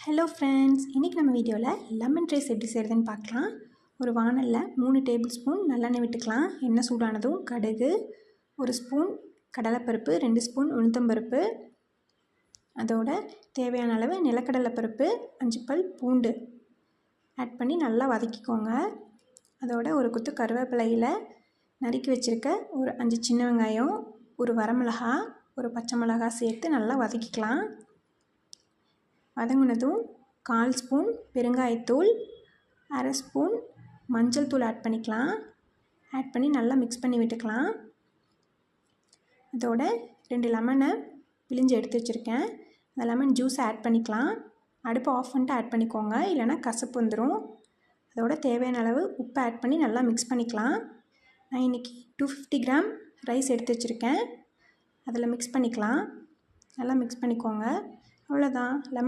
Hello friends, இன்றைக்கி நம்ம வீடியோவில் லெமன் ரைஸ் எப்படி செய்கிறதுன்னு பார்க்கலாம். ஒரு வானலில் 3 டேபிள் ஸ்பூன் நல்லெண்ணெய் விட்டுக்கலாம். எண்ணெய் சூடானதும் கடுகு, 1 ஸ்பூன் கடலைப்பருப்பு, 2 ஸ்பூன் உளுத்தம்பருப்பு, அதோட தேவையான அளவு நிலக்கடலை பருப்பு, 5 பல் பூண்டு ஆட் பண்ணி நல்லா வதக்கிக்கோங்க. அதோட ஒரு கொத்து கருவேப்பிலையில் நறுக்கி வச்சுருக்க ஒரு 5 சின்ன வெங்காயம், ஒரு வரமிளகா, ஒரு பச்சை மிளகா சேர்த்து நல்லா வதக்கிக்கலாம். வதங்கினதும் 1/4 ஸ்பூன் பெருங்காயத்தூள், 1/2 ஸ்பூன் மஞ்சள் தூள் ஆட் பண்ணிக்கலாம். ஆட் பண்ணி நல்லா மிக்ஸ் பண்ணி விட்டுக்கலாம். அதோட 2 லெமனை பிழிஞ்சு எடுத்து வச்சுருக்கேன். அந்த லெமன் ஜூஸை ஆட் பண்ணிக்கலாம். அடுப்பை ஆஃப் பண்ணிட்டு ஆட் பண்ணிக்கோங்க, இல்லைனா கசப்பு வந்துடும். அதோட தேவையான அளவு உப்பு ஆட் பண்ணி நல்லா மிக்ஸ் பண்ணிக்கலாம். நான் இன்றைக்கி 250 கிராம் ரைஸ் எடுத்து வச்சுருக்கேன். அதில் மிக்ஸ் பண்ணிக்கலாம். நல்லா மிக்ஸ் பண்ணிக்கோங்க. அவ்வளோதான்.